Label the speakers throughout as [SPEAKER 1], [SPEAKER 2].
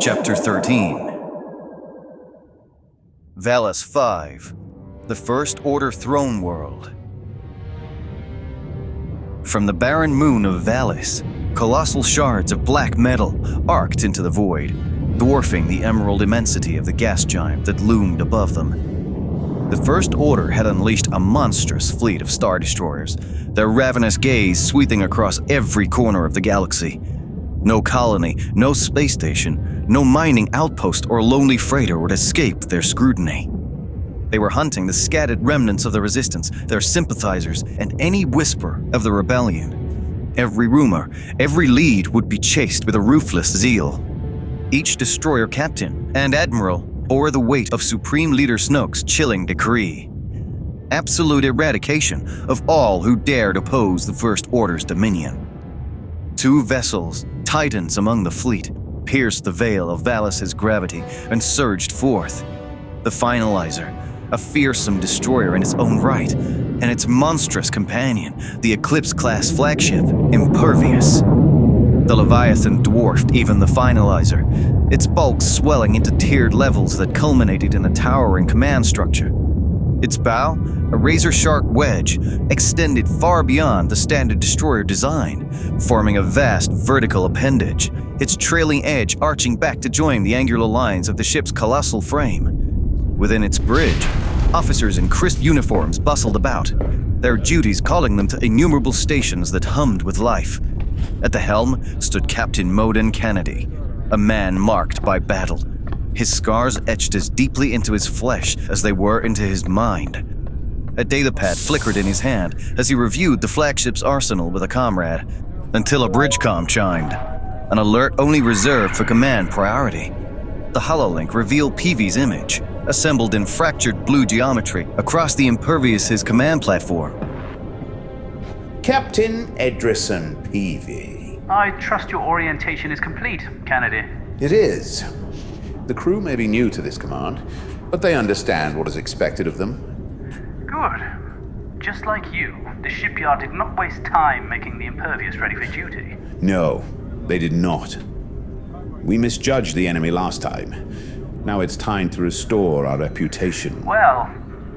[SPEAKER 1] Chapter 13. Valis V, the First Order Throne World. From the barren moon of Valis, colossal shards of black metal arced into the void, dwarfing the emerald immensity of the gas giant that loomed above them. The First Order had unleashed a monstrous fleet of star destroyers, their ravenous gaze sweeping across every corner of the galaxy. No colony, no space station, no mining outpost or lonely freighter would escape their scrutiny. They were hunting the scattered remnants of the Resistance, their sympathizers, and any whisper of the rebellion. Every rumor, every lead would be chased with a ruthless zeal. Each destroyer captain and admiral bore the weight of Supreme Leader Snoke's chilling decree. Absolute eradication of all who dared oppose the First Order's dominion. 2 vessels, titans among the fleet, pierced the veil of Valis's gravity and surged forth. The Finalizer, a fearsome destroyer in its own right, and its monstrous companion, the Eclipse-class flagship, Impervious. The Leviathan dwarfed even the Finalizer, its bulk swelling into tiered levels that culminated in a towering command structure. Its bow, a razor-sharp wedge, extended far beyond the standard destroyer design, forming a vast vertical appendage, its trailing edge arching back to join the angular lines of the ship's colossal frame. Within its bridge, officers in crisp uniforms bustled about, their duties calling them to innumerable stations that hummed with life. At the helm stood Captain Moden Kennedy, a man marked by battle, his scars etched as deeply into his flesh as they were into his mind. A datapad flickered in his hand as he reviewed the flagship's arsenal with a comrade, until a bridge-comm chimed, an alert only reserved for command priority. The hololink revealed Peavy's image, assembled in fractured blue geometry across the Impervious's command platform.
[SPEAKER 2] Captain Edrison Peavy.
[SPEAKER 3] I trust your orientation is complete, Kennedy.
[SPEAKER 2] It is. The crew may be new to this command, but they understand what is expected of them.
[SPEAKER 3] Good. Just like you, the shipyard did not waste time making the Impervious ready for duty.
[SPEAKER 2] No, they did not. We misjudged the enemy last time. Now it's time to restore our reputation.
[SPEAKER 3] Well,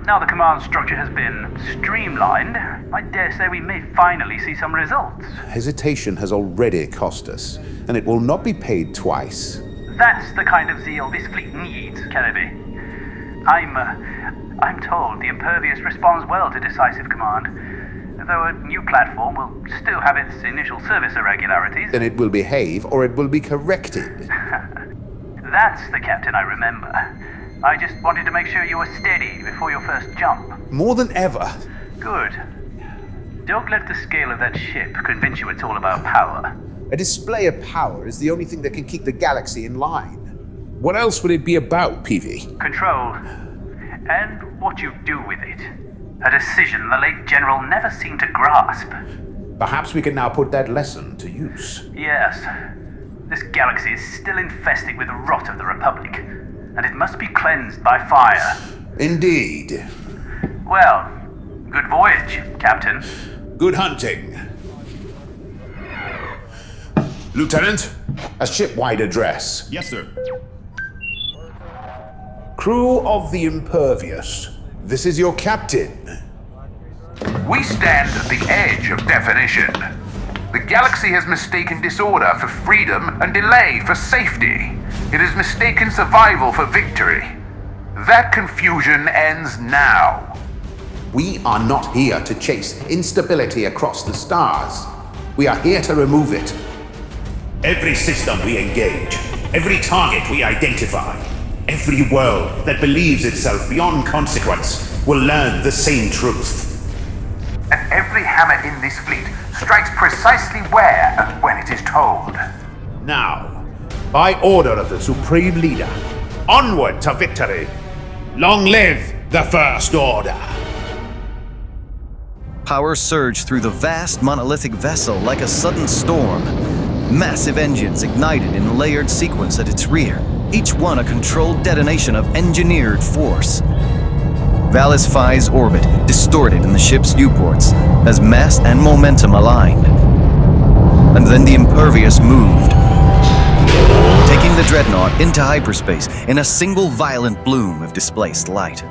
[SPEAKER 3] now the command structure has been streamlined, I dare say we may finally see some results.
[SPEAKER 2] Hesitation has already cost us, and it will not be paid twice.
[SPEAKER 3] That's the kind of zeal this fleet needs, Kennedy. I'm told the Impervious responds well to decisive command, though a new platform will still have its initial service irregularities.
[SPEAKER 2] Then it will behave, or it will be corrected.
[SPEAKER 3] That's the captain I remember. I just wanted to make sure you were steady before your first jump.
[SPEAKER 2] More than ever.
[SPEAKER 3] Good. Don't let the scale of that ship convince you it's all about power.
[SPEAKER 2] A display of power is the only thing that can keep the galaxy in line.
[SPEAKER 4] What else would it be about, Peavy?
[SPEAKER 3] Control. And what you do with it. A decision the late General never seemed to grasp.
[SPEAKER 2] Perhaps we can now put that lesson to use.
[SPEAKER 3] Yes. This galaxy is still infested with the rot of the Republic, and it must be cleansed by fire.
[SPEAKER 2] Indeed.
[SPEAKER 3] Well, good voyage, Captain.
[SPEAKER 2] Good hunting. Lieutenant, a ship-wide address.
[SPEAKER 4] Yes, sir.
[SPEAKER 2] Crew of the Impervious, this is your captain.
[SPEAKER 5] We stand at the edge of definition. The galaxy has mistaken disorder for freedom and delay for safety. It has mistaken survival for victory. That confusion ends now.
[SPEAKER 2] We are not here to chase instability across the stars. We are here to remove it.
[SPEAKER 6] Every system we engage, every target we identify, every world that believes itself beyond consequence will learn the same truth.
[SPEAKER 5] And every hammer in this fleet strikes precisely where and when it is told.
[SPEAKER 6] Now, by order of the Supreme Leader, onward to victory. Long live the First Order!
[SPEAKER 1] Power surged through the vast monolithic vessel like a sudden storm. Massive engines ignited in layered sequence at its rear, each one a controlled detonation of engineered force. Valis Phi's orbit distorted in the ship's viewports as mass and momentum aligned. And then the Impervious moved, taking the Dreadnought into hyperspace in a single violent bloom of displaced light.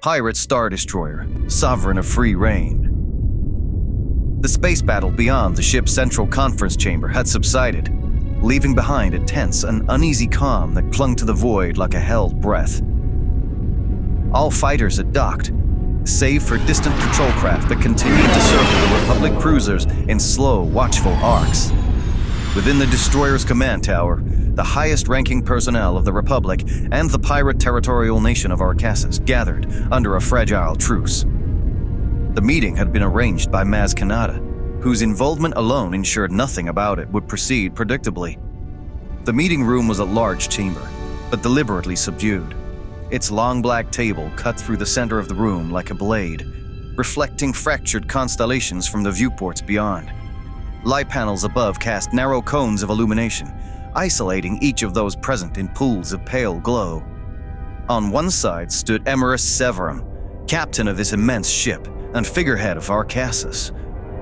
[SPEAKER 1] Pirate Star Destroyer, sovereign of free reign. The space battle beyond the ship's central conference chamber had subsided, leaving behind a tense and uneasy calm that clung to the void like a held breath. All fighters had docked, save for distant patrol craft that continued to circle the Republic cruisers in slow, watchful arcs. Within the destroyer's command tower, the highest-ranking personnel of the Republic and the pirate territorial nation of Arcassus gathered under a fragile truce. The meeting had been arranged by Maz Kanata, whose involvement alone ensured nothing about it would proceed predictably. The meeting room was a large chamber, but deliberately subdued, its long black table cut through the center of the room like a blade, reflecting fractured constellations from the viewports beyond. Light panels above cast narrow cones of illumination, isolating each of those present in pools of pale glow. On one side stood Emeriss Severum, captain of this immense ship and figurehead of Arcassus.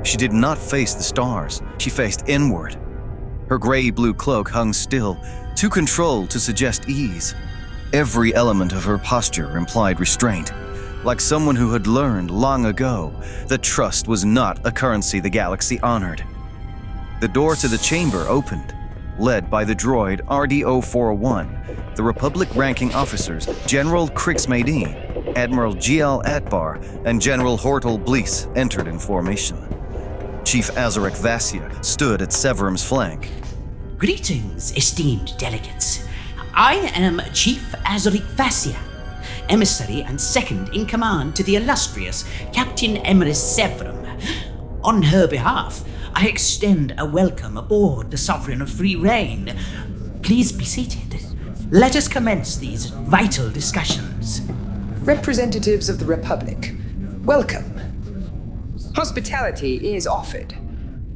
[SPEAKER 1] She did not face the stars, she faced inward. Her gray-blue cloak hung still, too controlled to suggest ease. Every element of her posture implied restraint, like someone who had learned long ago that trust was not a currency the galaxy honored. The door to the chamber opened, led by the droid RD-0401, the Republic ranking officers General Kriegsmadine, Admiral G.L. Atbar, and General Hortel Bliss entered in formation. Chief Azaric Vassia stood at Severum's flank.
[SPEAKER 7] Greetings, esteemed delegates. I am Chief Azaric Vassia, emissary and second in command to the illustrious Captain Emeriss Severum. On her behalf, I extend a welcome aboard the Sovereign of Free Reign. Please be seated. Let us commence these vital discussions.
[SPEAKER 8] Representatives of the Republic, welcome. Hospitality is offered,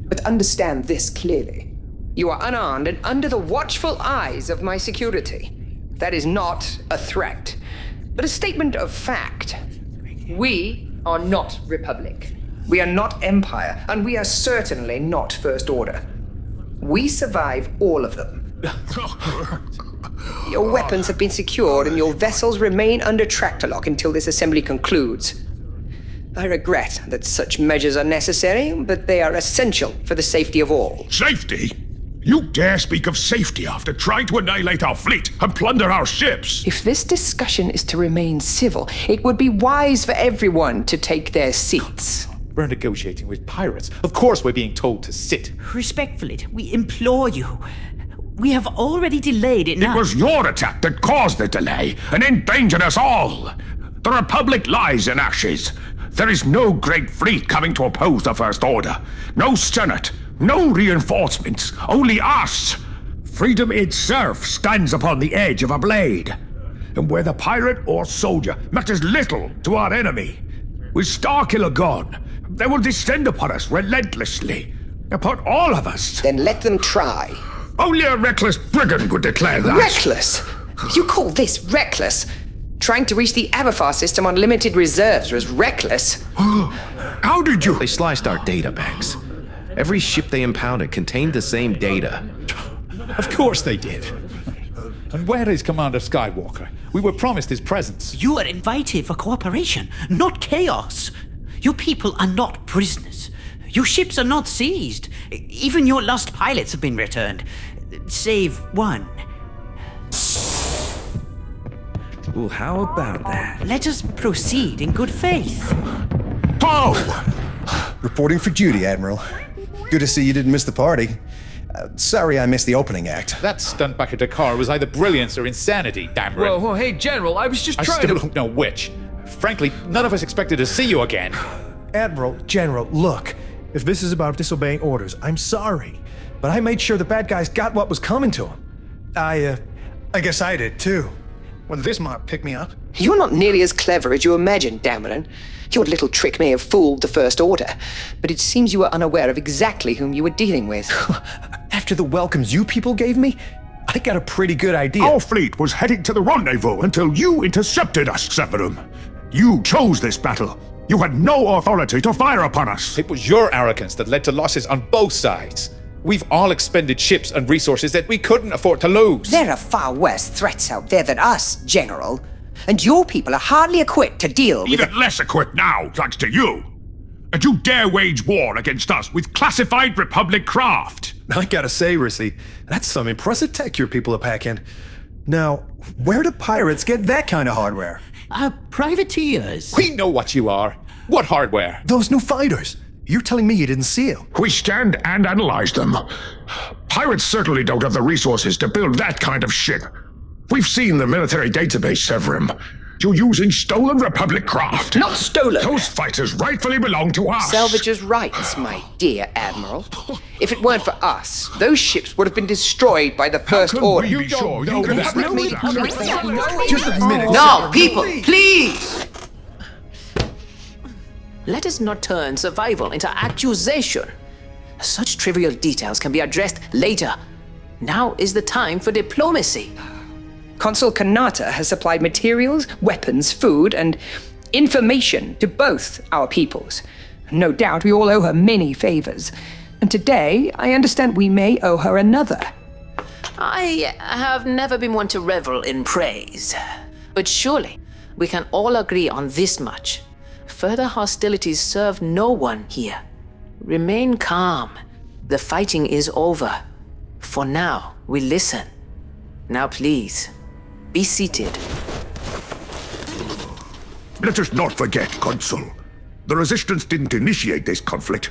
[SPEAKER 8] but understand this clearly. You are unarmed and under the watchful eyes of my security. That is not a threat, but a statement of fact. We are not Republic. We are not Empire, and we are certainly not First Order. We survive all of them. Your weapons have been secured and your vessels remain under tractor lock until this assembly concludes. I regret that such measures are necessary, but they are essential for the safety of all.
[SPEAKER 9] Safety? You dare speak of safety after trying to annihilate our fleet and plunder our ships?
[SPEAKER 8] If this discussion is to remain civil, it would be wise for everyone to take their seats.
[SPEAKER 10] We're negotiating with pirates. Of course we're being told to sit.
[SPEAKER 7] Respectfully, we implore you. We have already delayed enough.
[SPEAKER 9] It was your attack that caused the delay and endangered us all. The Republic lies in ashes. There is no great fleet coming to oppose the First Order. No Senate, no reinforcements, only us. Freedom itself stands upon the edge of a blade. And whether pirate or soldier matters little to our enemy. With Starkiller gone, they will descend upon us relentlessly, upon all of us.
[SPEAKER 8] Then let them try.
[SPEAKER 9] Only a reckless brigand would declare that.
[SPEAKER 8] Reckless? You call this reckless? Trying to reach the Aberfar system on limited reserves was reckless.
[SPEAKER 9] How did you?
[SPEAKER 11] They sliced our data banks. Every ship they impounded contained the same data.
[SPEAKER 10] Of course they did. And where is Commander Skywalker? We were promised his presence.
[SPEAKER 7] You are invited for cooperation, not chaos. Your people are not prisoners. Your ships are not seized. Even your lost pilots have been returned. Save one.
[SPEAKER 11] Well, how about that?
[SPEAKER 7] Let us proceed in good faith.
[SPEAKER 9] Oh!
[SPEAKER 12] Reporting for duty, Admiral. Good to see you didn't miss the party. Sorry I missed the opening act.
[SPEAKER 10] That stunt back at Dakar was either brilliance or insanity, Dameron.
[SPEAKER 13] Whoa, hey, General, I was just
[SPEAKER 10] I
[SPEAKER 13] trying
[SPEAKER 10] still
[SPEAKER 13] to...
[SPEAKER 10] don't know which. Frankly, none of us expected to see you again.
[SPEAKER 12] Admiral, General, look. If this is about disobeying orders, I'm sorry. But I made sure the bad guys got what was coming to them. I guess I did too. Well, this might pick me up.
[SPEAKER 8] You're not nearly as clever as you imagine, Dameron. Your little trick may have fooled the First Order, but it seems you were unaware of exactly whom you were dealing with.
[SPEAKER 12] After the welcomes you people gave me, I got a pretty good idea.
[SPEAKER 9] Our fleet was heading to the rendezvous until you intercepted us, Severum. You chose this battle. You had no authority to fire upon us.
[SPEAKER 10] It was your arrogance that led to losses on both sides. We've all expended ships and resources that we couldn't afford to lose.
[SPEAKER 8] There are far worse threats out there than us, General. And your people are hardly equipped to deal with...
[SPEAKER 9] Even less equipped now, thanks to you. And you dare wage war against us with classified Republic craft.
[SPEAKER 12] I gotta say, Rissy, that's some impressive tech your people are packing. Now, where do pirates get that kind of hardware?
[SPEAKER 7] Privateers.
[SPEAKER 10] We know what you are. What hardware?
[SPEAKER 12] Those new fighters. You're telling me you didn't see them?
[SPEAKER 9] We scanned and analyzed them. Pirates certainly don't have the resources to build that kind of ship. We've seen the military database, Severum. You're using stolen Republic craft.
[SPEAKER 8] Not stolen!
[SPEAKER 9] Those fighters rightfully belong to us.
[SPEAKER 8] Salvager's rights, my dear Admiral. If it weren't for us, those ships would have been destroyed by the First Order.
[SPEAKER 9] You don't know that.
[SPEAKER 12] Just a minute.
[SPEAKER 8] No, people, please! Let us not turn survival into accusation. Such trivial details can be addressed later. Now is the time for diplomacy. Consul Kanata has supplied materials, weapons, food, and information to both our peoples. No doubt we all owe her many favors. And today, I understand we may owe her another. I have never been one to revel in praise. But surely, we can all agree on this much. Further hostilities serve no one here. Remain calm. The fighting is over. For now, we listen. Now please, be seated.
[SPEAKER 9] Let us not forget, Consul. The Resistance didn't initiate this conflict.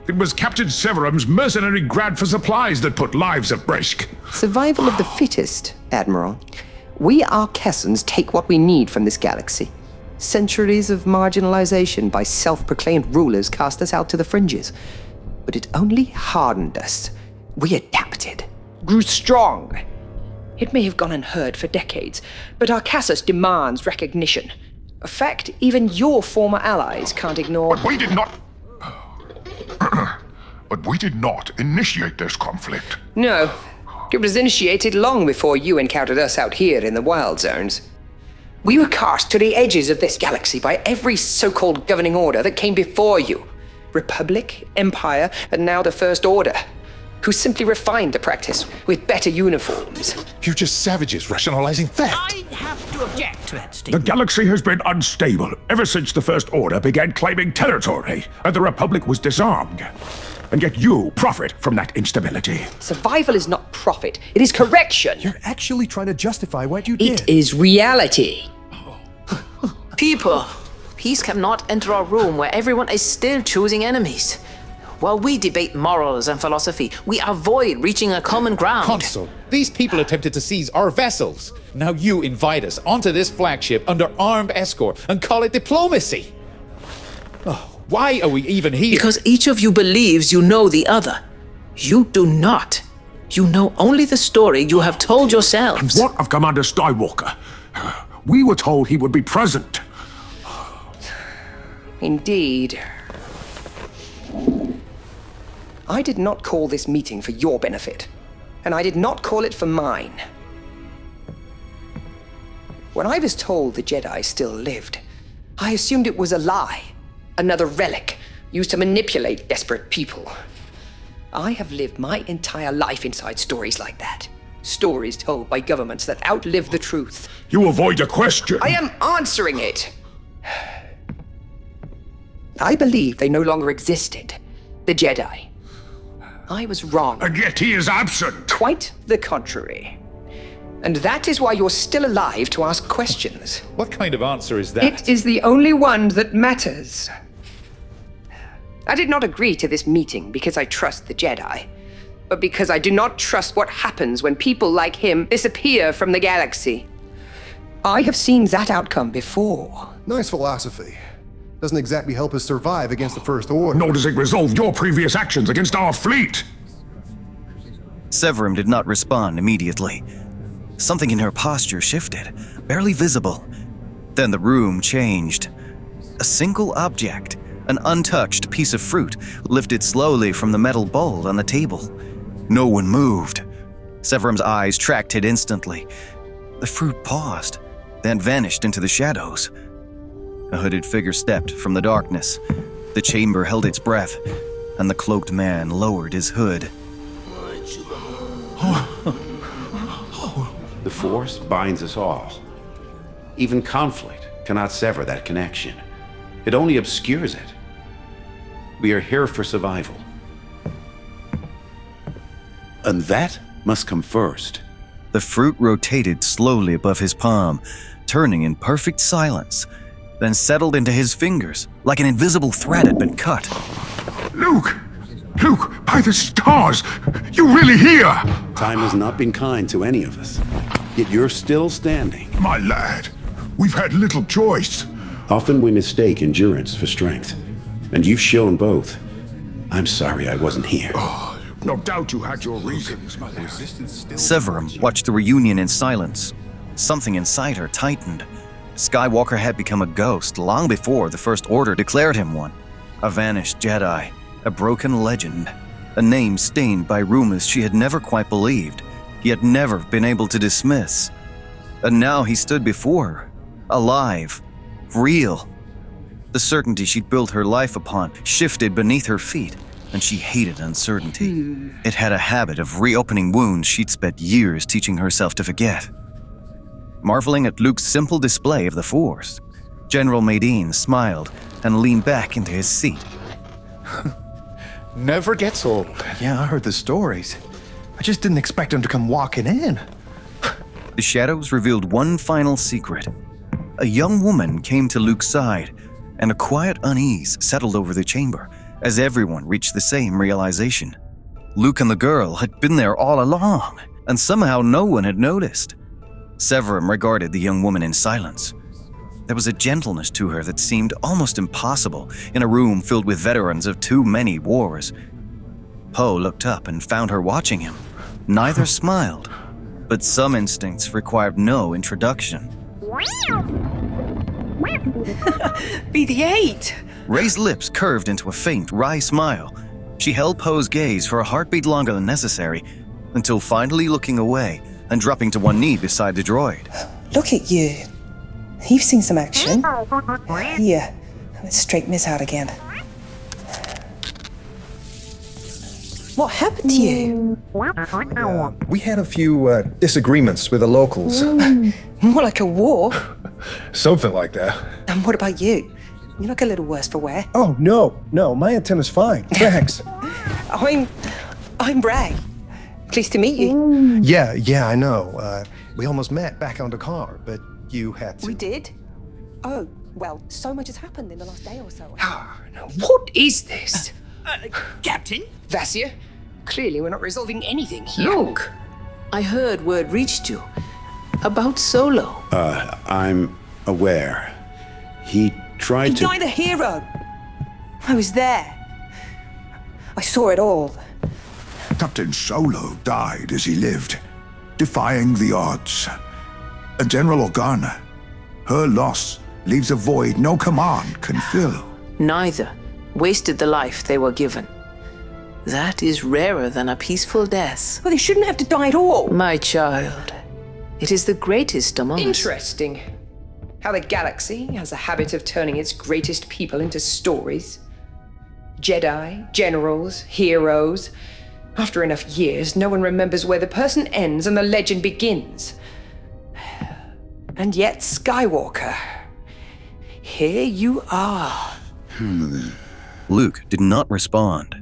[SPEAKER 9] It was Captain Severum's mercenary grant for supplies that put lives at risk.
[SPEAKER 8] Survival of the fittest, Admiral. We Arquessans take what we need from this galaxy. Centuries of marginalization by self-proclaimed rulers cast us out to the fringes. But it only hardened us. We adapted, grew strong. It may have gone unheard for decades, but Arquessus demands recognition. A fact even your former allies can't ignore.
[SPEAKER 9] But we did not... But we did not initiate this conflict.
[SPEAKER 8] No. It was initiated long before you encountered us out here in the Wild Zones. We were cast to the edges of this galaxy by every so-called governing order that came before you. Republic, Empire, and now the First Order, who simply refined the practice with better uniforms.
[SPEAKER 10] You're just savages rationalizing theft.
[SPEAKER 7] I have to object to that statement.
[SPEAKER 9] The galaxy has been unstable ever since the First Order began claiming territory and the Republic was disarmed. And yet you profit from that instability.
[SPEAKER 8] Survival is not profit, it is correction.
[SPEAKER 12] You're actually trying to justify what you did.
[SPEAKER 8] It is reality. People, peace cannot enter a room where everyone is still choosing enemies. While we debate morals and philosophy, we avoid reaching a common ground.
[SPEAKER 10] Consul, these people attempted to seize our vessels. Now you invite us onto this flagship under armed escort and call it diplomacy. Oh, why are we even here?
[SPEAKER 8] Because each of you believes you know the other. You do not. You know only the story you have told yourselves.
[SPEAKER 9] And what of Commander Skywalker? We were told he would be present.
[SPEAKER 8] Indeed. I did not call this meeting for your benefit, and I did not call it for mine. When I was told the Jedi still lived, I assumed it was a lie, another relic used to manipulate desperate people. I have lived my entire life inside stories like that. Stories told by governments that outlive the truth.
[SPEAKER 9] You avoid a question.
[SPEAKER 8] I am answering it. I believe they no longer existed, the Jedi. I was wrong.
[SPEAKER 9] And yet he is absent.
[SPEAKER 8] Quite the contrary. And that is why you're still alive to ask questions.
[SPEAKER 10] What kind of answer is that?
[SPEAKER 8] It is the only one that matters. I did not agree to this meeting because I trust the Jedi, but because I do not trust what happens when people like him disappear from the galaxy. I have seen that outcome before.
[SPEAKER 13] Nice philosophy. Doesn't exactly help us survive against the First Order.
[SPEAKER 9] Nor does it resolve your previous actions against our fleet.
[SPEAKER 1] Severum did not respond immediately. Something in her posture shifted, barely visible. Then the room changed. A single object, an untouched piece of fruit, lifted slowly from the metal bowl on the table. No one moved. Severum's eyes tracked it instantly. The fruit paused, then vanished into the shadows. A hooded figure stepped from the darkness. The chamber held its breath, and the cloaked man lowered his hood.
[SPEAKER 2] The Force binds us all. Even conflict cannot sever that connection. It only obscures it. We are here for survival. And that must come first.
[SPEAKER 1] The fruit rotated slowly above his palm, turning in perfect silence, then settled into his fingers like an invisible thread had been cut.
[SPEAKER 9] Luke! Luke, by the stars! You really here?
[SPEAKER 2] Time has not been kind to any of us, yet you're still standing.
[SPEAKER 9] My lad, we've had little choice.
[SPEAKER 2] Often we mistake endurance for strength, and you've shown both. I'm sorry I wasn't here.
[SPEAKER 9] Oh, no doubt you had your reasons.
[SPEAKER 1] Severum watched the reunion in silence. Something inside her tightened. Skywalker had become a ghost long before the First Order declared him one. A vanished Jedi, a broken legend, a name stained by rumors she had never quite believed, yet never been able to dismiss. And now he stood before her, alive, real. The certainty she'd built her life upon shifted beneath her feet, and she hated uncertainty. It had a habit of reopening wounds she'd spent years teaching herself to forget. Marveling at Luke's simple display of the Force, General Madine smiled and leaned back into his seat.
[SPEAKER 10] Never gets old.
[SPEAKER 12] Yeah, I heard the stories. I just didn't expect him to come walking in.
[SPEAKER 1] The shadows revealed one final secret. A young woman came to Luke's side, and a quiet unease settled over the chamber as everyone reached the same realization. Luke and the girl had been there all along, and somehow no one had noticed. Severum regarded the young woman in silence. There was a gentleness to her that seemed almost impossible in a room filled with veterans of too many wars. Poe looked up and found her watching him. Neither smiled, but some instincts required no introduction.
[SPEAKER 14] VIII!
[SPEAKER 1] Rey's lips curved into a faint, wry smile. She held Poe's gaze for a heartbeat longer than necessary, until finally looking away and dropping to one knee beside the droid.
[SPEAKER 14] Look at you. You've seen some action. Here, let's straighten this out again. What happened to you?
[SPEAKER 12] We had a few disagreements with the locals.
[SPEAKER 14] More like a war.
[SPEAKER 12] Something like that.
[SPEAKER 14] And what about you? You look a little worse for wear.
[SPEAKER 12] Oh, no, my antenna's fine. Thanks.
[SPEAKER 14] I'm Bray. Pleased to meet you.
[SPEAKER 12] Yeah, I know. We almost met back on the car, but you had to.
[SPEAKER 14] We did? Oh, well, so much has happened in the last day or so.
[SPEAKER 8] What is this?
[SPEAKER 7] Captain?
[SPEAKER 8] Vassia? Clearly we're not resolving anything here.
[SPEAKER 15] Luke, I heard word reached you about Solo.
[SPEAKER 2] I'm aware. He tried to...
[SPEAKER 14] He died a hero. I was there. I saw it all.
[SPEAKER 9] Captain Solo died as he lived, defying the odds. And General Organa, her loss leaves a void no command can fill.
[SPEAKER 15] Neither wasted the life they were given. That is rarer than a peaceful death.
[SPEAKER 14] Well, they shouldn't have to die at all.
[SPEAKER 15] My child, it is the greatest among us.
[SPEAKER 8] Interesting. How the galaxy has a habit of turning its greatest people into stories. Jedi, generals, heroes. After enough years, no one remembers where the person ends and the legend begins. And yet, Skywalker, here you are.
[SPEAKER 1] Luke did not respond.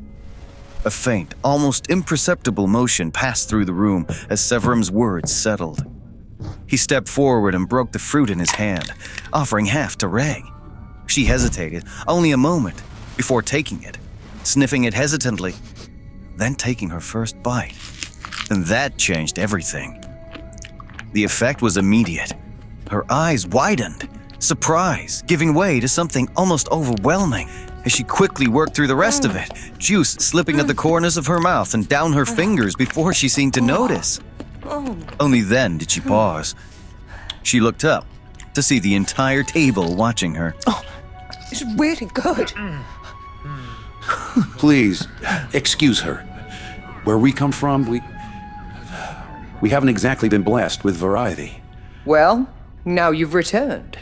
[SPEAKER 1] A faint, almost imperceptible motion passed through the room as Severum's words settled. He stepped forward and broke the fruit in his hand, offering half to Rey. She hesitated only a moment before taking it, sniffing it hesitantly, then taking her first bite. And that changed everything. The effect was immediate. Her eyes widened, surprise giving way to something almost overwhelming as she quickly worked through the rest of it, juice slipping at the corners of her mouth and down her fingers before she seemed to notice. Only then did she pause. She looked up to see the entire table watching her.
[SPEAKER 8] Oh, it's really good.
[SPEAKER 2] Please, excuse her. Where we come from, we haven't exactly been blessed with variety.
[SPEAKER 8] Well, now you've returned.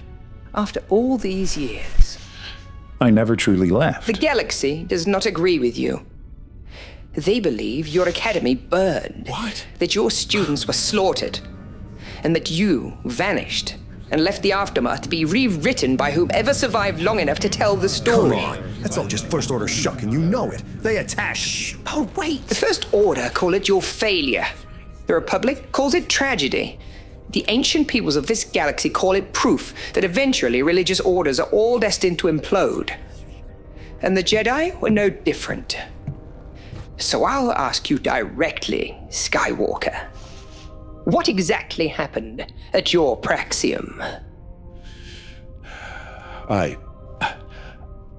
[SPEAKER 8] After all these years.
[SPEAKER 16] I never truly left.
[SPEAKER 8] The galaxy does not agree with you. They believe your academy burned.
[SPEAKER 12] What?
[SPEAKER 8] That your students were slaughtered. And that you vanished and left the aftermath to be rewritten by whomever survived long enough to tell the story.
[SPEAKER 12] Come on. That's all just First Order shuck, and you know it. They attacked. Shh.
[SPEAKER 8] Oh, wait. The First Order call it your failure. The Republic calls it tragedy. The ancient peoples of this galaxy call it proof that eventually religious orders are all destined to implode. And the Jedi were no different. So I'll ask you directly, Skywalker. What exactly happened at your Praxeum?
[SPEAKER 2] I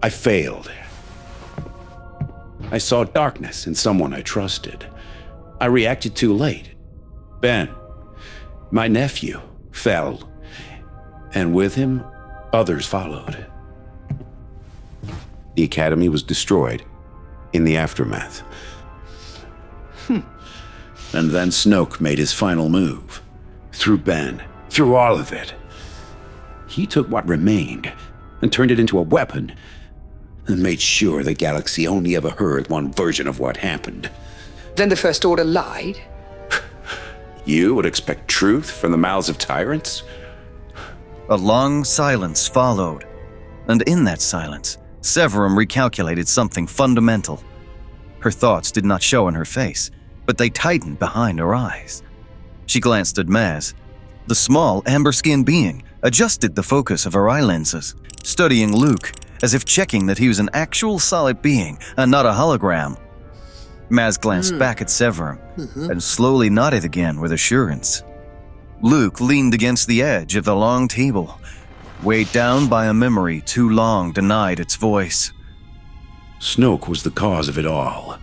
[SPEAKER 2] failed. I saw darkness in someone I trusted. I reacted too late. Ben, my nephew, fell. And with him, others followed. The Academy was destroyed in the aftermath. And then Snoke made his final move. Through Ben, through all of it. He took what remained and turned it into a weapon and made sure the galaxy only ever heard one version of what happened.
[SPEAKER 8] Then the First Order lied?
[SPEAKER 2] You would expect truth from the mouths of tyrants?
[SPEAKER 1] A long silence followed, and in that silence, Severum recalculated something fundamental. Her thoughts did not show in her face, but they tightened behind her eyes. She glanced at Maz. The small, amber-skinned being adjusted the focus of her eye lenses, studying Luke as if checking that he was an actual solid being and not a hologram. Maz glanced back at Severum and slowly nodded again with assurance. Luke leaned against the edge of the long table, weighed down by a memory too long denied its voice.
[SPEAKER 2] Snoke was the cause of it all.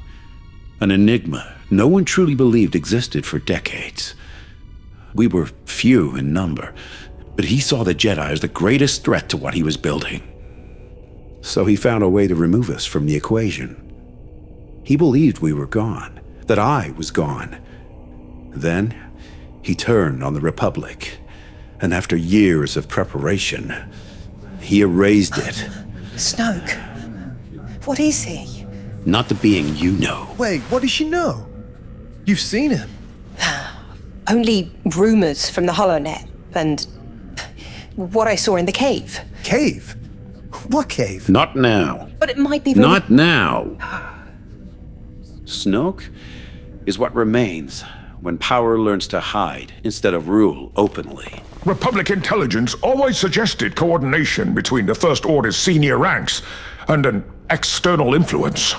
[SPEAKER 2] An enigma no one truly believed existed for decades. We were few in number, but he saw the Jedi as the greatest threat to what he was building. So he found a way to remove us from the equation. He believed we were gone, that I was gone. Then he turned on the Republic, and after years of preparation, he erased it.
[SPEAKER 14] Snoke, what is he?
[SPEAKER 2] Not the being you know.
[SPEAKER 12] Wait, what does she know? You've seen him.
[SPEAKER 14] Only rumors from the HoloNet and what I saw in the cave.
[SPEAKER 12] Cave? What cave?
[SPEAKER 2] Not now.
[SPEAKER 14] But it might be...
[SPEAKER 2] Not now. Snoke is what remains when power learns to hide instead of rule openly.
[SPEAKER 9] Republic intelligence always suggested coordination between the First Order's senior ranks and an external influence.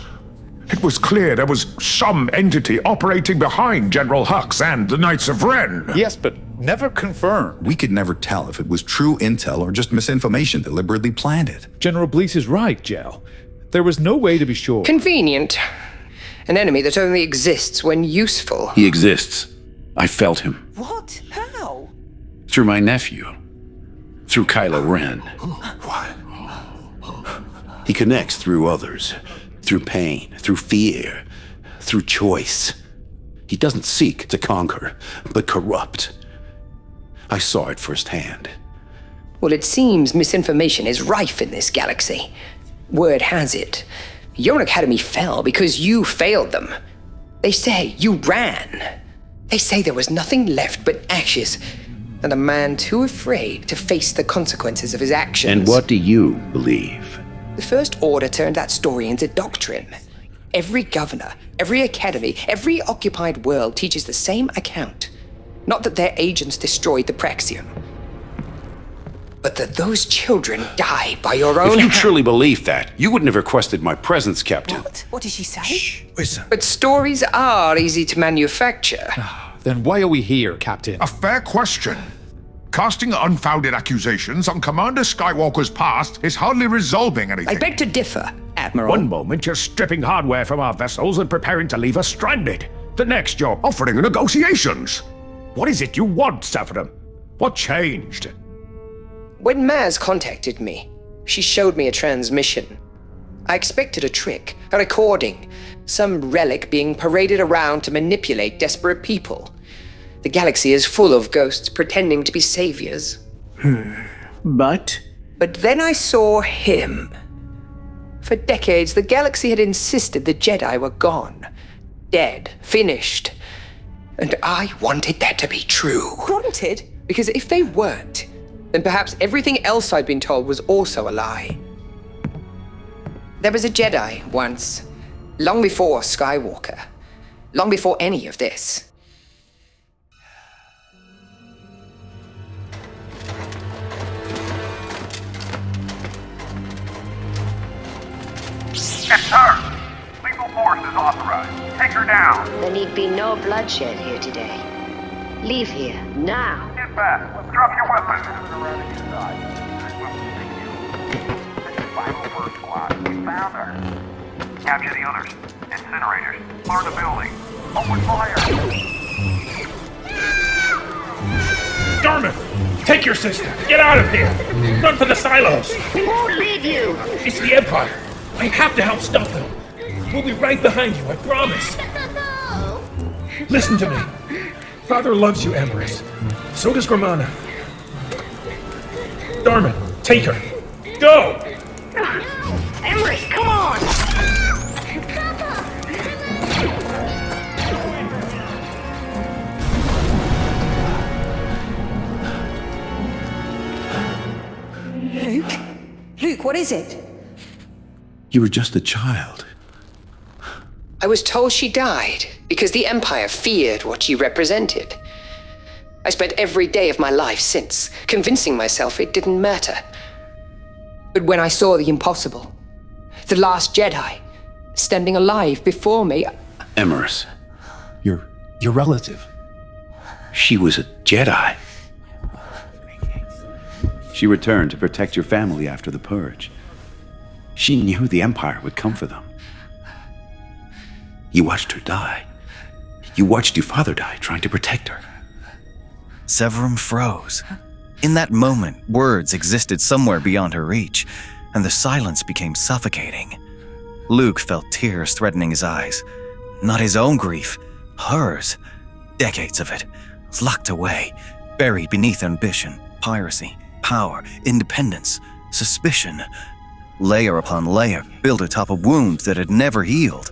[SPEAKER 9] It was clear there was some entity operating behind General Hux and the Knights of Ren.
[SPEAKER 10] Yes, but never confirmed.
[SPEAKER 17] We could never tell if it was true intel or just misinformation deliberately planted.
[SPEAKER 10] General Blease is right, Jel. There was no way to be sure.
[SPEAKER 8] Convenient. An enemy that only exists when useful.
[SPEAKER 2] He exists. I felt him.
[SPEAKER 14] What? How?
[SPEAKER 2] Through my nephew. Through Kylo Ren.
[SPEAKER 12] What?
[SPEAKER 2] He connects through others. Through pain, through fear, through choice. He doesn't seek to conquer, but corrupt. I saw it firsthand.
[SPEAKER 8] Well, it seems misinformation is rife in this galaxy. Word has it, your academy fell because you failed them. They say you ran. They say there was nothing left but ashes, and a man too afraid to face the consequences of his actions.
[SPEAKER 2] And what do you believe?
[SPEAKER 8] The First Order turned that story into doctrine. Every governor, every academy, every occupied world teaches the same account. Not that their agents destroyed the Praxeum, but that those children die by your own
[SPEAKER 2] hand. If you
[SPEAKER 8] hand.
[SPEAKER 2] truly believed that, you wouldn't have requested my presence, Captain.
[SPEAKER 14] What? What did she say?
[SPEAKER 12] Shh, listen.
[SPEAKER 8] But stories are easy to manufacture.
[SPEAKER 10] Then why are we here, Captain?
[SPEAKER 9] A fair question. Casting unfounded accusations on Commander Skywalker's past is hardly resolving anything.
[SPEAKER 8] I beg to differ, Admiral.
[SPEAKER 9] One moment you're stripping hardware from our vessels and preparing to leave us stranded. The next you're offering negotiations. What is it you want, Severum? What changed?
[SPEAKER 8] When Maz contacted me, she showed me a transmission. I expected a trick, a recording, some relic being paraded around to manipulate desperate people. The galaxy is full of ghosts pretending to be saviors.
[SPEAKER 7] But
[SPEAKER 8] then I saw him. For decades, the galaxy had insisted the Jedi were gone. Dead. Finished. And I wanted that to be true.
[SPEAKER 14] Wanted?
[SPEAKER 8] Because if they weren't, then perhaps everything else I'd been told was also a lie. There was a Jedi once, long before Skywalker, long before any of this.
[SPEAKER 5] Yes, sir. Lethal force is authorized. Take her down.
[SPEAKER 18] There need be no bloodshed here today. Leave here, now.
[SPEAKER 5] Get back. Drop your weapons. We found her. Capture the others. Incinerators. Clear the building. Open fire.
[SPEAKER 19] Dartmouth! Take your sister! Get out of here! Run for the silos!
[SPEAKER 18] We won't leave you!
[SPEAKER 19] It's the Empire! I have to help stop them! We'll be right behind you, I promise! Listen to me. Father loves you, Emeriss. So does Gramana. Dartmouth, take her. Go!
[SPEAKER 18] Emeriss, come on!
[SPEAKER 14] Luke, what is it?
[SPEAKER 2] You were just a child.
[SPEAKER 8] I was told she died because the Empire feared what she represented. I spent every day of my life since convincing myself it didn't matter. But when I saw the impossible, the last Jedi, standing alive before me...
[SPEAKER 2] Emeriss.
[SPEAKER 12] Your relative.
[SPEAKER 2] She was a Jedi. She returned to protect your family after the Purge. She knew the Empire would come for them. You watched her die. You watched your father die trying to protect her.
[SPEAKER 1] Severum froze. In that moment, words existed somewhere beyond her reach, and the silence became suffocating. Luke felt tears threatening his eyes. Not his own grief, hers. Decades of it, locked away, buried beneath ambition, piracy, power, independence, suspicion. Layer upon layer, built atop a wound that had never healed.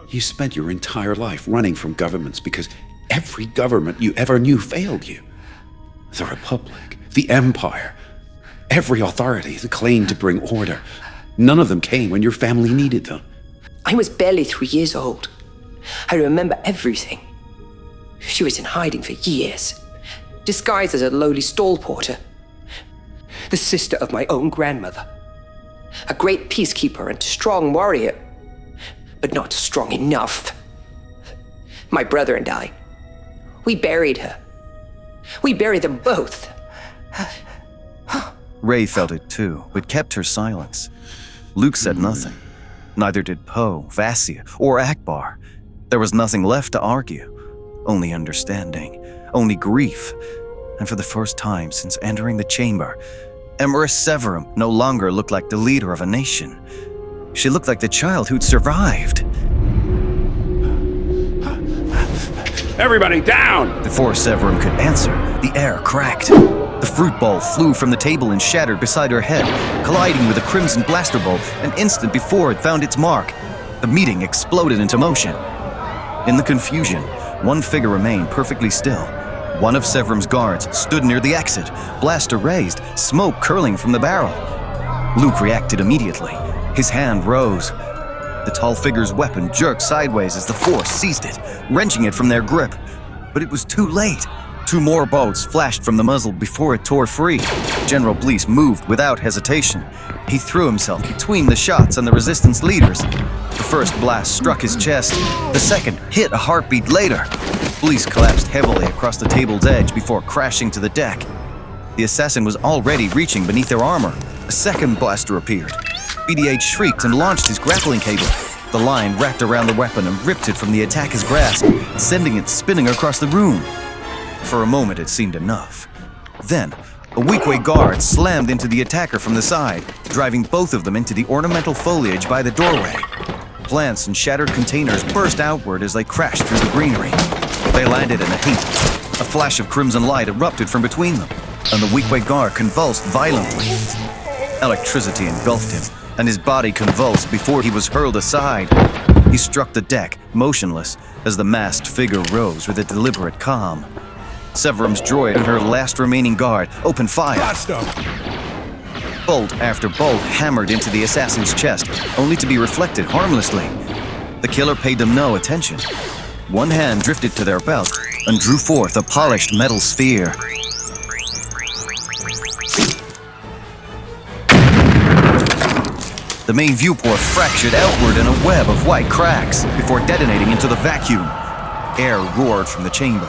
[SPEAKER 2] You spent your entire life running from governments because every government you ever knew failed you. The Republic, the Empire, every authority that claimed to bring order. None of them came when your family needed them.
[SPEAKER 8] I was barely 3 years old. I remember everything. She was in hiding for years, disguised as a lowly stall porter. The sister of my own grandmother. A great peacekeeper and strong warrior, but not strong enough. My brother and I, we buried her. We buried them both.
[SPEAKER 1] Rey felt it too, but kept her silence. Luke said nothing. Neither did Poe, Vassia, or Akbar. There was nothing left to argue. Only understanding, only grief. And for the first time since entering the chamber, Emeriss Severum no longer looked like the leader of a nation. She looked like the child who'd survived.
[SPEAKER 2] Everybody down!
[SPEAKER 1] Before Severum could answer, the air cracked. The fruit bowl flew from the table and shattered beside her head, colliding with a crimson blaster bolt an instant before it found its mark. The meeting exploded into motion. In the confusion, one figure remained perfectly still. One of Severum's guards stood near the exit, blaster raised, smoke curling from the barrel. Luke reacted immediately. His hand rose. The tall figure's weapon jerked sideways as the Force seized it, wrenching it from their grip. But it was too late. 2 more bolts flashed from the muzzle before it tore free. General Blease moved without hesitation. He threw himself between the shots and the Resistance leaders. The first blast struck his chest. The second hit a heartbeat later. Blease collapsed heavily across the table's edge before crashing to the deck. The assassin was already reaching beneath their armor. A second blaster appeared. BD-8 shrieked and launched his grappling cable. The line wrapped around the weapon and ripped it from the attacker's grasp, sending it spinning across the room. For a moment, it seemed enough. Then, a weak-way guard slammed into the attacker from the side, driving both of them into the ornamental foliage by the doorway. Plants and shattered containers burst outward as they crashed through the greenery. They landed in a heap. A flash of crimson light erupted from between them, and the weak-way guard convulsed violently. Electricity engulfed him, and his body convulsed before he was hurled aside. He struck the deck, motionless, as the masked figure rose with a deliberate calm. Severum's droid and her last remaining guard opened fire. Bolt after bolt hammered into the assassin's chest, only to be reflected harmlessly. The killer paid them no attention. One hand drifted to their belt and drew forth a polished metal sphere. The main viewport fractured outward in a web of white cracks before detonating into the vacuum. Air roared from the chamber.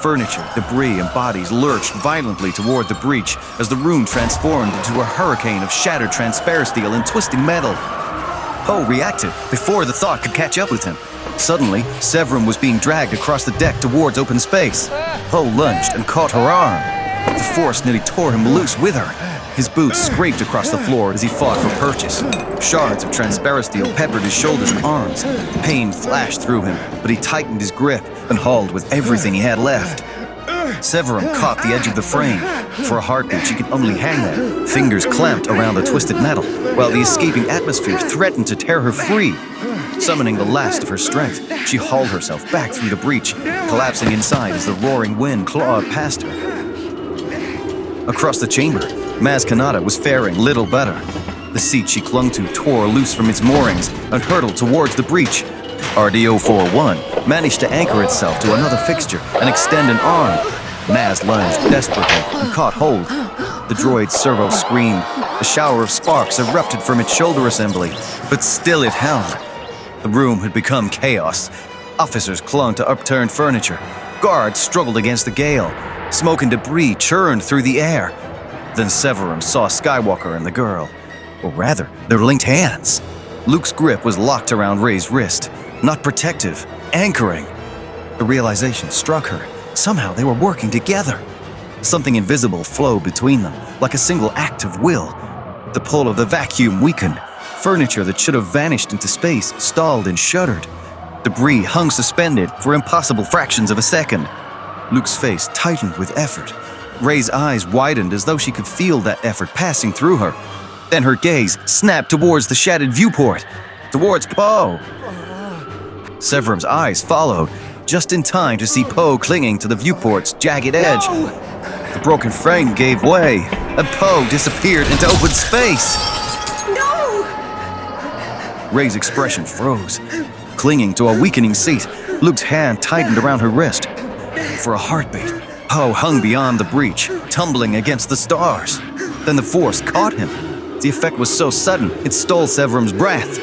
[SPEAKER 1] Furniture, debris, and bodies lurched violently toward the breach as the room transformed into a hurricane of shattered transparent steel and twisting metal. Poe reacted before the thought could catch up with him. Suddenly, Severum was being dragged across the deck towards open space. Poe lunged and caught her arm. The force nearly tore him loose with her. His boots scraped across the floor as he fought for purchase. Shards of transparent steel peppered his shoulders and arms. Pain flashed through him, but he tightened his grip and hauled with everything he had left. Severum caught the edge of the frame. For a heartbeat, she could only hang there, fingers clamped around the twisted metal, while the escaping atmosphere threatened to tear her free. Summoning the last of her strength, she hauled herself back through the breach, collapsing inside as the roaring wind clawed past her. Across the chamber, Maz Kanata was faring little better. The seat she clung to tore loose from its moorings and hurtled towards the breach. RD-041 managed to anchor itself to another fixture and extend an arm. Maz lunged desperately and caught hold. The droid's servo screamed. A shower of sparks erupted from its shoulder assembly, but still it held. The room had become chaos. Officers clung to upturned furniture. Guards struggled against the gale. Smoke and debris churned through the air. Then Severum saw Skywalker and the girl. Or rather, their linked hands. Luke's grip was locked around Rey's wrist, not protective, anchoring. The realization struck her. Somehow they were working together. Something invisible flowed between them, like a single act of will. The pull of the vacuum weakened. Furniture that should have vanished into space stalled and shuddered. Debris hung suspended for impossible fractions of a second. Luke's face tightened with effort. Rey's eyes widened as though she could feel that effort passing through her. Then her gaze snapped towards the shattered viewport, towards Poe. Severum's eyes followed, just in time to see Poe clinging to the viewport's jagged edge.
[SPEAKER 14] No!
[SPEAKER 1] The broken frame gave way, and Poe disappeared into open space.
[SPEAKER 14] No!
[SPEAKER 1] Rey's expression froze. Clinging to a weakening seat, Luke's hand tightened around her wrist. For a heartbeat, Poe hung beyond the breach, tumbling against the stars. Then the force caught him. The effect was so sudden, it stole Severum's breath.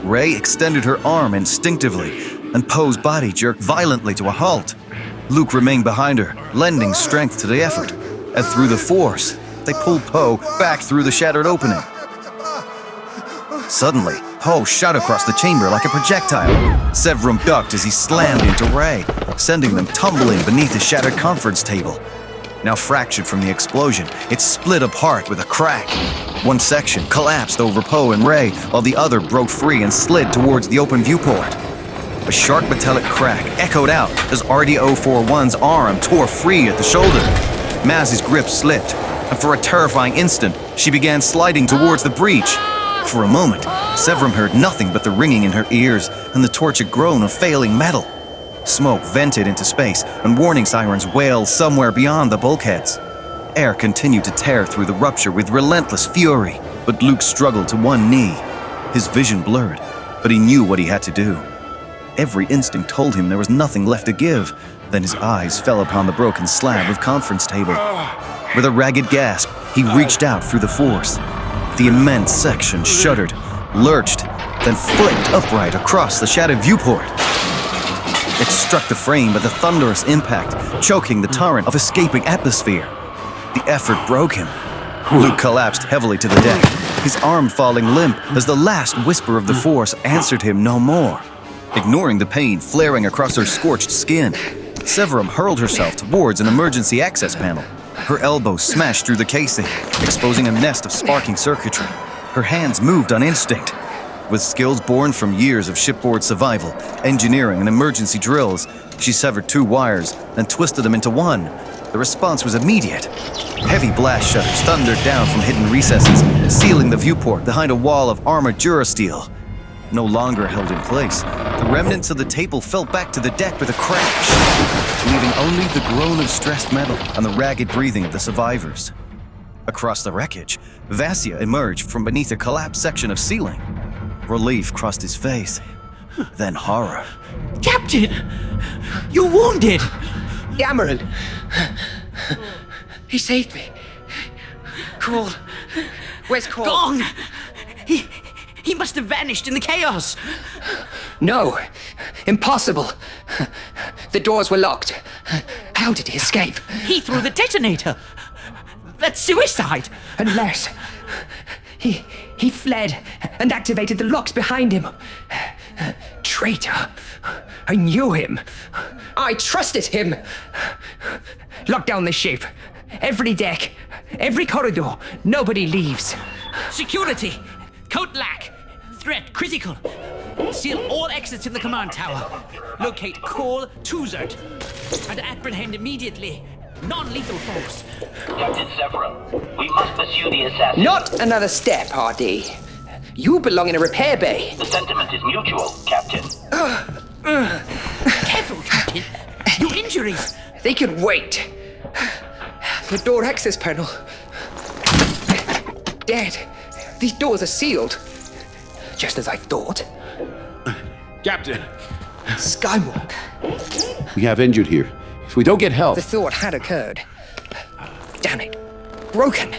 [SPEAKER 1] Rey extended her arm instinctively, and Poe's body jerked violently to a halt. Luke remained behind her, lending strength to the effort. And through the force, they pulled Poe back through the shattered opening. Suddenly, Poe shot across the chamber like a projectile. Severum ducked as he slammed into Rey, sending them tumbling beneath the shattered conference table. Now fractured from the explosion, it split apart with a crack. One section collapsed over Poe and Rey, while the other broke free and slid towards the open viewport. A sharp metallic crack echoed out as RD-041's arm tore free at the shoulder. Maz's grip slipped, and for a terrifying instant, she began sliding towards the breach. For a moment, Severum heard nothing but the ringing in her ears and the tortured groan of failing metal. Smoke vented into space, and warning sirens wailed somewhere beyond the bulkheads. Air continued to tear through the rupture with relentless fury, but Luke struggled to one knee. His vision blurred, but he knew what he had to do. Every instinct told him there was nothing left to give. Then his eyes fell upon the broken slab of conference table. With a ragged gasp, he reached out through the force. The immense section shuddered, lurched, then flipped upright across the shattered viewport. It struck the frame with a thunderous impact, choking the torrent of escaping atmosphere. The effort broke him. Luke collapsed heavily to the deck, his arm falling limp as the last whisper of the Force answered him no more. Ignoring the pain flaring across her scorched skin, Severum hurled herself towards an emergency access panel. Her elbows smashed through the casing, exposing a nest of sparking circuitry. Her hands moved on instinct. With skills born from years of shipboard survival, engineering, and emergency drills, she severed 2 wires and twisted them into one. The response was immediate. Heavy blast shutters thundered down from hidden recesses, sealing the viewport behind a wall of armored durasteel. No longer held in place, the remnants of the table fell back to the deck with a crash, leaving only the groan of stressed metal and the ragged breathing of the survivors. Across the wreckage, Vassia emerged from beneath a collapsed section of ceiling. Relief crossed his face, then horror.
[SPEAKER 7] Captain! You're wounded!
[SPEAKER 8] Cameron! He saved me. Cole. Where's Cole?
[SPEAKER 7] Gone! He must have vanished in the chaos.
[SPEAKER 8] No. Impossible. The doors were locked. How did he escape?
[SPEAKER 7] He threw the detonator. That's suicide.
[SPEAKER 8] Unless he fled and activated the locks behind him. Traitor. I knew him. I trusted him. Lock down the ship. Every deck. Every corridor. Nobody leaves.
[SPEAKER 7] Security. Code lack. Threat critical. Seal all exits in the command tower. Locate Cole Tuzert. And apprehend immediately. Non-lethal force.
[SPEAKER 20] Captain Severum, we must pursue the assassin.
[SPEAKER 8] Not another step, RD. You belong in a repair bay.
[SPEAKER 20] The sentiment is mutual, Captain.
[SPEAKER 7] Careful, Captain. Your injuries.
[SPEAKER 8] They could wait. The door access panel. Dead. These doors are sealed. Just as I thought.
[SPEAKER 2] Captain!
[SPEAKER 8] Skywalk.
[SPEAKER 2] We have injured here. If we don't get help...
[SPEAKER 8] The thought had occurred. Damn it. Broken.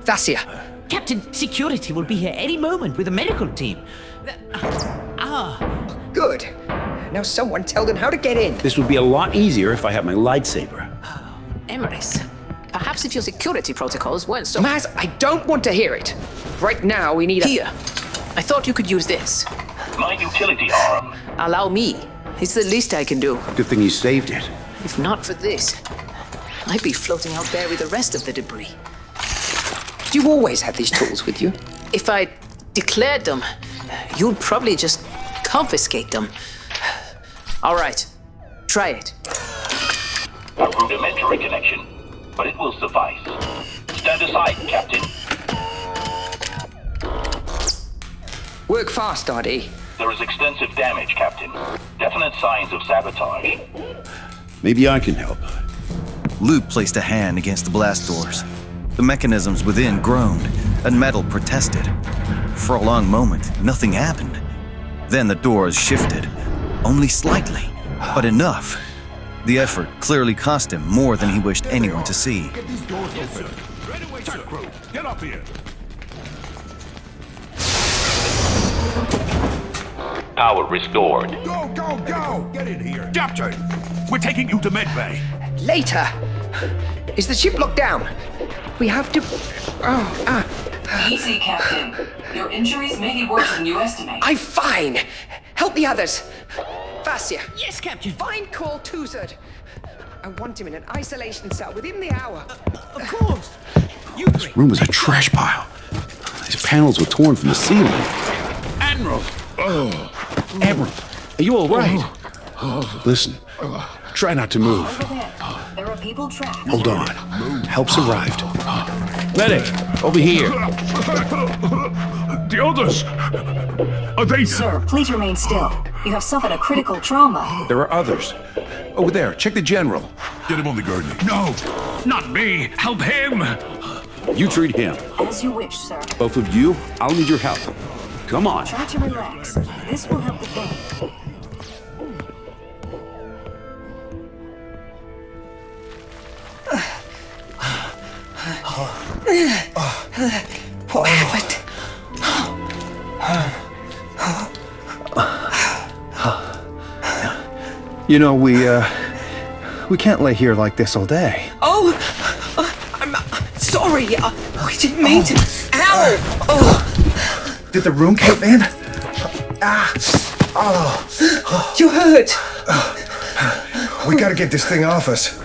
[SPEAKER 8] Vassia.
[SPEAKER 7] Captain, security will be here any moment with a medical team.
[SPEAKER 8] Good. Now someone tell them how to get in.
[SPEAKER 2] This would be a lot easier if I had my lightsaber.
[SPEAKER 15] Emeriss, perhaps if your security protocols weren't so...
[SPEAKER 8] Maz, I don't want to hear it. Right now, we need
[SPEAKER 15] Here. I thought you could use this.
[SPEAKER 20] My utility arm.
[SPEAKER 15] Allow me. It's the least I can do.
[SPEAKER 2] Good thing you saved it.
[SPEAKER 15] If not for this, I'd be floating out there with the rest of the debris.
[SPEAKER 8] Do you always have these tools with you?
[SPEAKER 15] If I declared them, you'd probably just confiscate them. All right, try it.
[SPEAKER 20] A rudimentary connection, but it will suffice. Stand aside, Captain.
[SPEAKER 8] Work fast, RD.
[SPEAKER 20] There is extensive damage, Captain. Definite signs of sabotage.
[SPEAKER 2] Maybe I can help.
[SPEAKER 1] Luke placed a hand against the blast doors. The mechanisms within groaned, and metal protested. For a long moment, nothing happened. Then the doors shifted, only slightly, but enough. The effort clearly cost him more than he wished anyone to see.
[SPEAKER 19] Get these doors open. Right away, sir. Crew, get up here.
[SPEAKER 20] Power restored.
[SPEAKER 19] Go, go, go! Get in here. Captain, we're taking you to medbay.
[SPEAKER 8] Later. Is the ship locked down? We have to...
[SPEAKER 21] Easy, Captain. Your injuries may be worse than you estimate.
[SPEAKER 8] I'm fine. Help the others. Vassia.
[SPEAKER 7] Yes, Captain.
[SPEAKER 8] Find Cole Tuzert. I want him in an isolation cell within the hour.
[SPEAKER 7] Of course.
[SPEAKER 2] This room was a trash pile. These panels were torn from the ceiling.
[SPEAKER 19] Admiral!
[SPEAKER 2] Admiral, are you all right? Listen, try not to move.
[SPEAKER 21] There are people trapped.
[SPEAKER 2] Hold on. Help's arrived. Medic, over here.
[SPEAKER 19] The others! Are they...
[SPEAKER 21] Sir, please remain still. You have suffered a critical trauma.
[SPEAKER 2] There are others. Over there, check the general.
[SPEAKER 19] Get him on the garden. No! Not me! Help him!
[SPEAKER 2] You treat him.
[SPEAKER 21] As you wish, sir.
[SPEAKER 2] Both of you, I'll need your help. Come on.
[SPEAKER 21] Try to relax. This will help the pain.
[SPEAKER 8] What happened?
[SPEAKER 12] You know, we can't lay here like this all day.
[SPEAKER 8] Oh! I'm sorry. We didn't mean to. Ow!
[SPEAKER 12] Did the room cave in?
[SPEAKER 8] You hurt.
[SPEAKER 13] We gotta get this thing off us.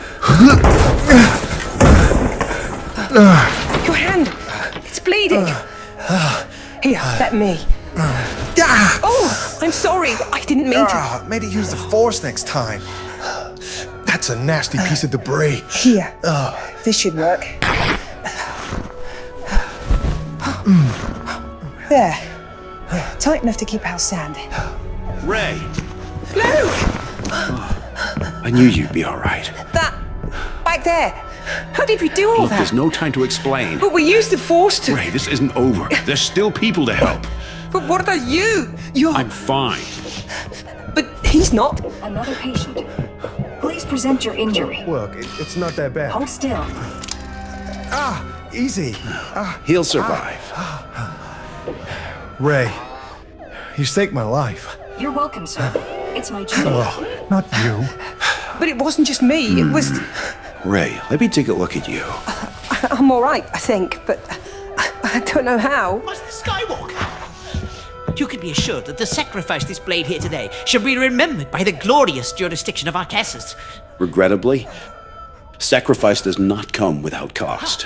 [SPEAKER 8] Your hand. It's bleeding. Here, let me. Oh, I'm sorry. I didn't mean to.
[SPEAKER 13] Maybe use the force next time. That's a nasty piece of debris.
[SPEAKER 14] Here. This should work. There. Tight enough to keep out sand.
[SPEAKER 2] Ray!
[SPEAKER 8] Luke!
[SPEAKER 2] I knew you'd be all right.
[SPEAKER 8] That... back there. How did we do all
[SPEAKER 2] Look,
[SPEAKER 8] that?
[SPEAKER 2] there's no time to explain.
[SPEAKER 8] But we used the force to...
[SPEAKER 2] Ray, this isn't over. There's still people to help.
[SPEAKER 8] But what about you? You're...
[SPEAKER 2] I'm fine.
[SPEAKER 8] But he's not.
[SPEAKER 21] Another patient. Please present your injury.
[SPEAKER 13] Look, it's not that bad.
[SPEAKER 21] Hold still.
[SPEAKER 13] Easy.
[SPEAKER 2] He'll survive.
[SPEAKER 13] Ray, you saved my life.
[SPEAKER 21] You're welcome, sir. It's my duty.
[SPEAKER 13] Oh, not you.
[SPEAKER 8] But it wasn't just me. It was...
[SPEAKER 2] Ray, let me take a look at you.
[SPEAKER 8] I'm all right, I think, but I don't know how.
[SPEAKER 7] Master Skywalker! You can be assured that the sacrifice displayed here today shall be remembered by the glorious jurisdiction of Arcassus.
[SPEAKER 2] Regrettably, sacrifice does not come without cost.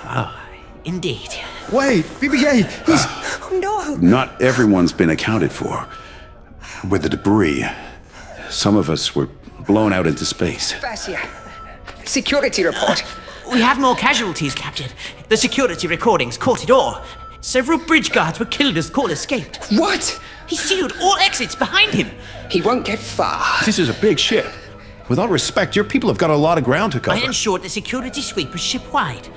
[SPEAKER 7] Oh, indeed.
[SPEAKER 13] Wait, BB-8, he's...
[SPEAKER 8] Oh, no!
[SPEAKER 2] Not everyone's been accounted for. With the debris, some of us were blown out into space.
[SPEAKER 8] Fascia. Security report.
[SPEAKER 7] We have more casualties, Captain. The security recordings caught it all. Several bridge guards were killed as Cole escaped.
[SPEAKER 8] What?
[SPEAKER 7] He sealed all exits behind him.
[SPEAKER 8] He won't get far.
[SPEAKER 11] This is a big ship. With all respect, your people have got a lot of ground to cover.
[SPEAKER 7] I ensured the security sweep was ship-wide.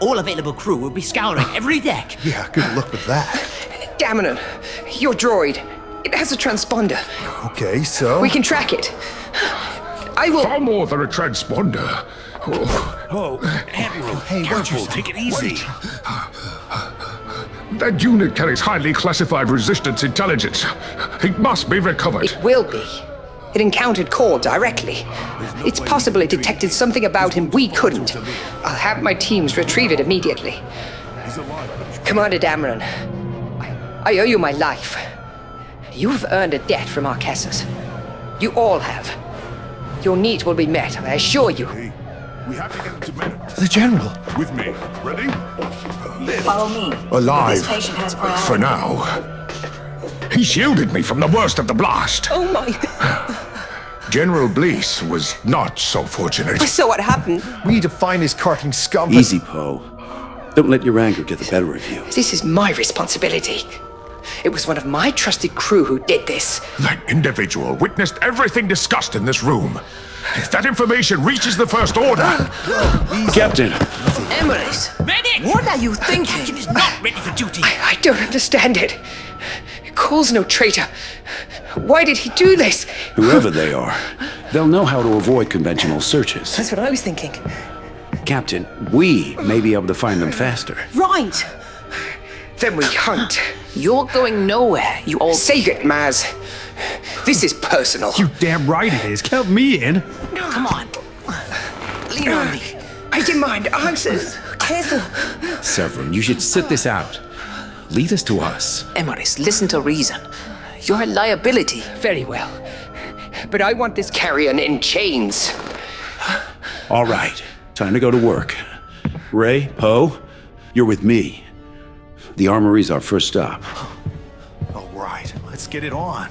[SPEAKER 7] All available crew will be scouring every deck.
[SPEAKER 13] Yeah, good luck with that.
[SPEAKER 8] Dameron, your droid. It has a transponder.
[SPEAKER 13] Okay, so...
[SPEAKER 8] We can track it. I will...
[SPEAKER 9] Far more than a transponder.
[SPEAKER 2] Oh, Admiral, careful, take it easy.
[SPEAKER 9] That unit carries highly classified resistance intelligence. It must be recovered.
[SPEAKER 8] It will be. It encountered Core directly. It's possible it detected something about him we couldn't. I'll have my teams retrieve it immediately. Commander Dameron, I owe you my life. You've earned a debt from Arcassus. You all have. Your needs will be met, I assure you.
[SPEAKER 9] We have to get to medic.
[SPEAKER 13] The General.
[SPEAKER 9] With me. Ready?
[SPEAKER 21] Follow me.
[SPEAKER 9] Alive.
[SPEAKER 21] This patient has priority.
[SPEAKER 9] For now. He shielded me from the worst of the blast.
[SPEAKER 8] Oh my...
[SPEAKER 9] General Blease was not so fortunate.
[SPEAKER 8] So what happened?
[SPEAKER 13] We need to find this carting scum.
[SPEAKER 2] Easy, Poe. Don't let your anger get the better of you.
[SPEAKER 8] This is my responsibility. It was one of my trusted crew who did this.
[SPEAKER 9] That individual witnessed everything discussed in this room. If that information reaches the First Order...
[SPEAKER 2] Captain!
[SPEAKER 15] Emeriss!
[SPEAKER 7] Medic!
[SPEAKER 15] What are you thinking?
[SPEAKER 7] Captain is not ready for duty.
[SPEAKER 8] I don't understand it. Cole's no traitor. Why did he do this?
[SPEAKER 2] Whoever they are, they'll know how to avoid conventional searches.
[SPEAKER 14] That's what I was thinking.
[SPEAKER 2] Captain, we may be able to find them faster.
[SPEAKER 14] Right.
[SPEAKER 8] Then we hunt.
[SPEAKER 15] You're going nowhere, you old...
[SPEAKER 8] Save it, Maz. This is personal.
[SPEAKER 12] You damn right it is. Count me in.
[SPEAKER 15] Come on. Lean on me.
[SPEAKER 8] I demand answers.
[SPEAKER 14] Careful.
[SPEAKER 11] Severum, you should sit this out. Lead us to us.
[SPEAKER 15] Emeriss, listen to reason. You're a liability.
[SPEAKER 8] Very well. But I want this carrion in chains.
[SPEAKER 2] All right, time to go to work. Ray, Poe, you're with me. The armory's our first stop.
[SPEAKER 12] All right, let's get it on.